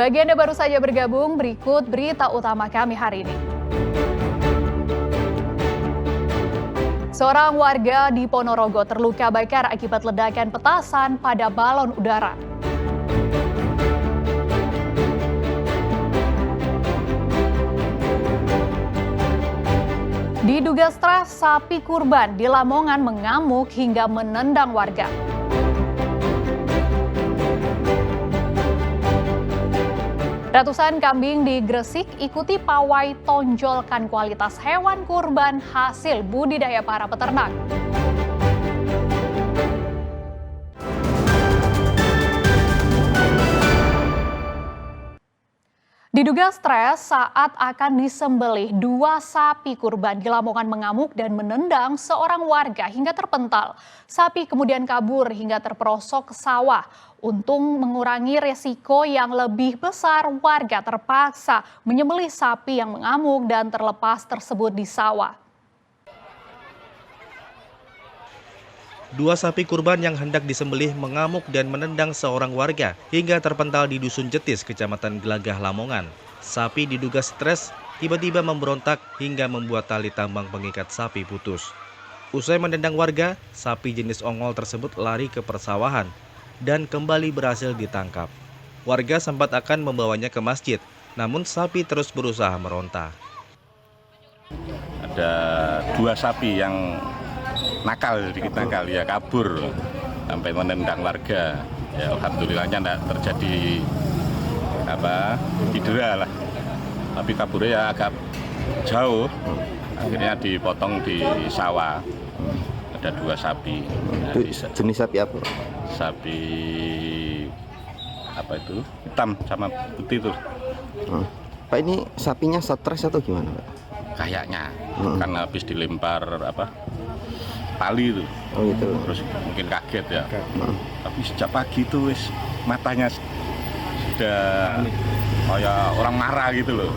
Bagi Anda baru saja bergabung, berikut berita utama kami hari ini. Seorang warga di Ponorogo terluka bakar akibat ledakan petasan pada balon udara. Diduga stres, sapi kurban di Lamongan mengamuk hingga menendang warga. Ratusan kambing di Gresik ikuti pawai tonjolkan kualitas hewan kurban hasil budidaya para peternak. Diduga stres saat akan disembelih, dua sapi kurban di Lamongan mengamuk dan menendang seorang warga hingga terpental. Sapi kemudian kabur hingga terperosok ke sawah. Untuk mengurangi resiko yang lebih besar, warga terpaksa menyembelih sapi yang mengamuk dan terlepas tersebut di sawah. Dua sapi kurban yang hendak disembelih mengamuk dan menendang seorang warga hingga terpental di Dusun Jetis, Kecamatan Gelagah, Lamongan. Sapi diduga stres, tiba-tiba memberontak hingga membuat tali tambang pengikat sapi putus. Usai menendang warga, sapi jenis ongol tersebut lari ke persawahan dan kembali berhasil ditangkap. Warga sempat akan membawanya ke masjid, namun sapi terus berusaha meronta. Ada dua sapi yang dikit nakal ya, kabur sampai menendang warga. Ya, alhamdulillahnya tidak terjadi cedera lah, tapi kaburnya ya agak jauh. Akhirnya dipotong di sawah. Ada dua sapi. Jenis sapi apa? Sapi hitam sama putih tuh. Pak, ini sapinya stres atau gimana, Pak? Kayaknya karena habis dilempar tali itu. Oh gitu. Terus mungkin kaget ya. Tapi sejak pagi itu matanya sudah kayak orang marah gitu loh.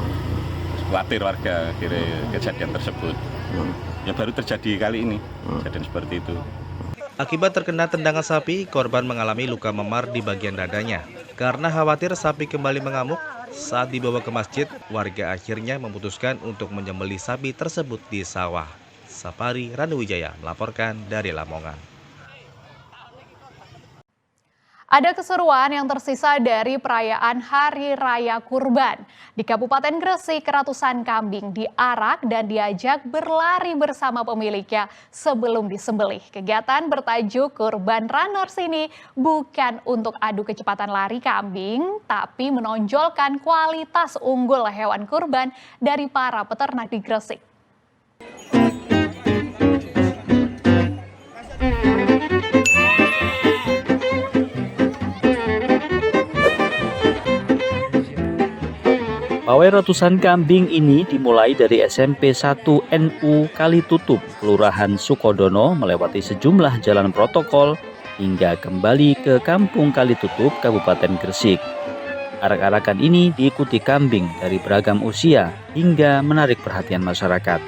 Khawatir warga kira kejadian tersebut. Ya baru terjadi kali ini kejadian seperti itu. Akibat terkena tendangan sapi, korban mengalami luka memar di bagian dadanya. Karena khawatir sapi kembali mengamuk, saat dibawa ke masjid, warga akhirnya memutuskan untuk menyembelih sapi tersebut di sawah. Sapari Ranuwijaya melaporkan dari Lamongan. Ada keseruan yang tersisa dari perayaan Hari Raya Kurban. Di Kabupaten Gresik, ratusan kambing diarak dan diajak berlari bersama pemiliknya sebelum disembelih. Kegiatan bertajuk Kurban Runners ini bukan untuk adu kecepatan lari kambing, tapi menonjolkan kualitas unggul hewan kurban dari para peternak di Gresik. Pawai ratusan kambing ini dimulai dari SMP 1 NU Kalitutup, Kelurahan Sukodono, melewati sejumlah jalan protokol hingga kembali ke Kampung Kalitutup, Kabupaten Gresik. Arak-arakan ini diikuti kambing dari beragam usia hingga menarik perhatian masyarakat.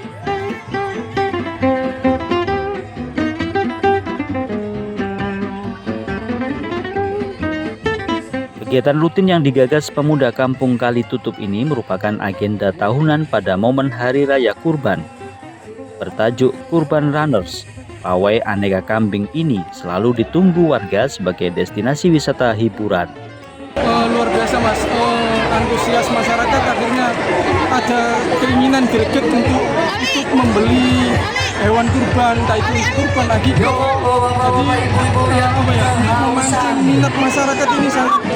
Kegiatan rutin yang digagas pemuda Kampung Kalitutup ini merupakan agenda tahunan pada momen Hari Raya Kurban. Bertajuk Kurban Runners, pawai aneka kambing ini selalu ditunggu warga sebagai destinasi wisata hiburan. Luar biasa Mas, antusias masyarakat akhirnya ada keinginan greget untuk ikut membeli hewan kurban, entah itu kurban lagi. Jadi memancing minat masyarakat ini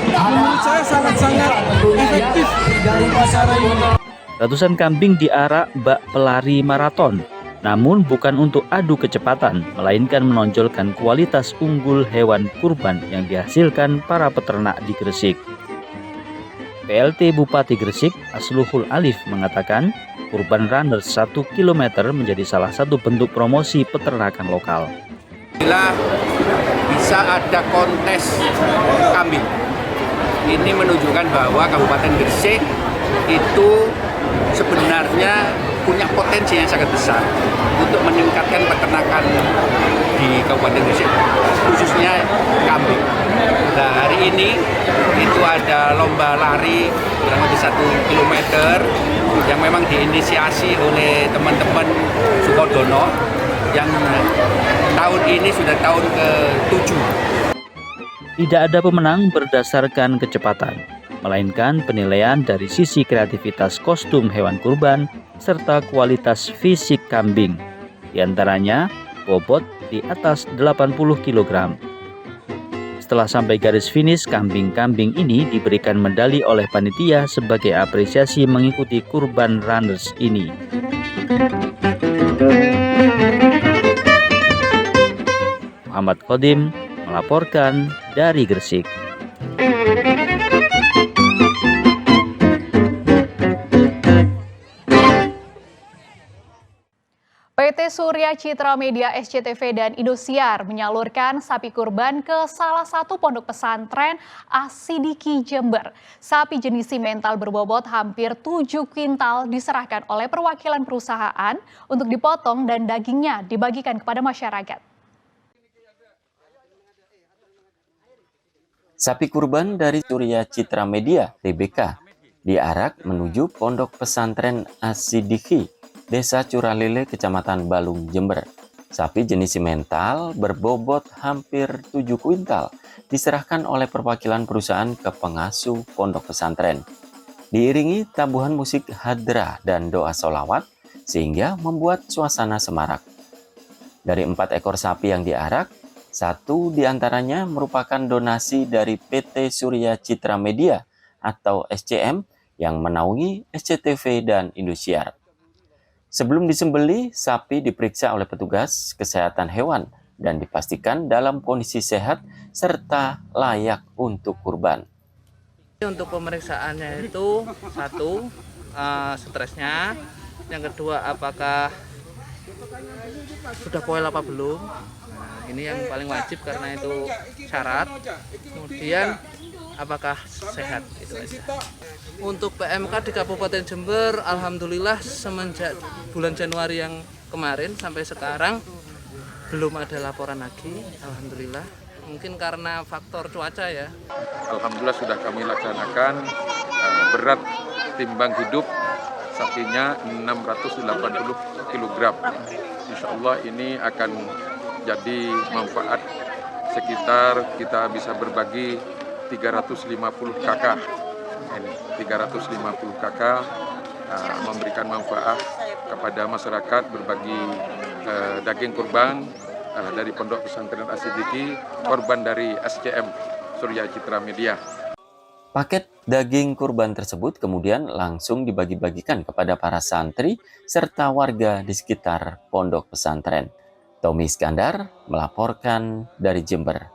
menurut saya sangat-sangat efektif dari pasar ini. Ratusan kambing diarak bak pelari maraton, namun bukan untuk adu kecepatan, melainkan menonjolkan kualitas unggul hewan kurban yang dihasilkan para peternak di Gresik. PLT Bupati Gresik, Asluhul Alif, mengatakan Kurban Runners 1 km menjadi salah satu bentuk promosi peternakan lokal. Bila bisa ada kontes kambing, ini menunjukkan bahwa Kabupaten Gresik itu sebenarnya punya potensi yang sangat besar untuk meningkatkan peternakan di Kabupaten Gresik, khususnya kambing. Nah, hari ini itu ada lomba lari kurang lebih 1 kilometer yang memang diinisiasi oleh teman-teman Sukodono yang tahun ini sudah tahun ke-7. Tidak ada pemenang berdasarkan kecepatan, melainkan penilaian dari sisi kreativitas kostum hewan kurban serta kualitas fisik kambing. Di antaranya bobot di atas 80 kg. Setelah sampai garis finish, kambing-kambing ini diberikan medali oleh panitia sebagai apresiasi mengikuti kurban runners ini. Muhammad Khodim melaporkan dari Gresik. PT Surya Citra Media SCTV dan Indosiar menyalurkan sapi kurban ke salah satu pondok pesantren As-Sidiki Jember. Sapi jenis simental berbobot hampir 7 kuintal diserahkan oleh perwakilan perusahaan untuk dipotong dan dagingnya dibagikan kepada masyarakat. Sapi kurban dari Surya Citra Media (TBK) diarak menuju pondok pesantren As-Sidiki, Desa Curalele, Kecamatan Balung, Jember. Sapi jenis simental berbobot hampir 7 kuintal diserahkan oleh perwakilan perusahaan ke pengasuh pondok pesantren. Diiringi tabuhan musik hadrah dan doa sholawat sehingga membuat suasana semarak. Dari 4 ekor sapi yang diarak, 1 diantaranya merupakan donasi dari PT Surya Citra Media atau SCM yang menaungi SCTV dan Indosiar. Sebelum disembelih, sapi diperiksa oleh petugas kesehatan hewan dan dipastikan dalam kondisi sehat serta layak untuk kurban. Untuk pemeriksaannya itu 1, stresnya, yang kedua apakah sudah poel apa belum. Nah, ini yang paling wajib karena itu syarat. Kemudian apakah sehat, itu aja. Untuk PMK di Kabupaten Jember, alhamdulillah semenjak bulan Januari yang kemarin sampai sekarang belum ada laporan lagi, alhamdulillah. Mungkin karena faktor cuaca ya. Alhamdulillah sudah kami laksanakan. Berat timbang hidup sapinya 680 kg. Insya Allah ini akan jadi manfaat, sekitar kita bisa berbagi 350 kakak. Ini 350 kakak memberikan manfaat kepada masyarakat, berbagi daging kurban dari Pondok Pesantren As-Sidiki, korban dari SCM Surya Citra Media. Paket daging kurban tersebut kemudian langsung dibagi-bagikan kepada para santri serta warga di sekitar pondok pesantren. Tommy Iskandar melaporkan dari Jember.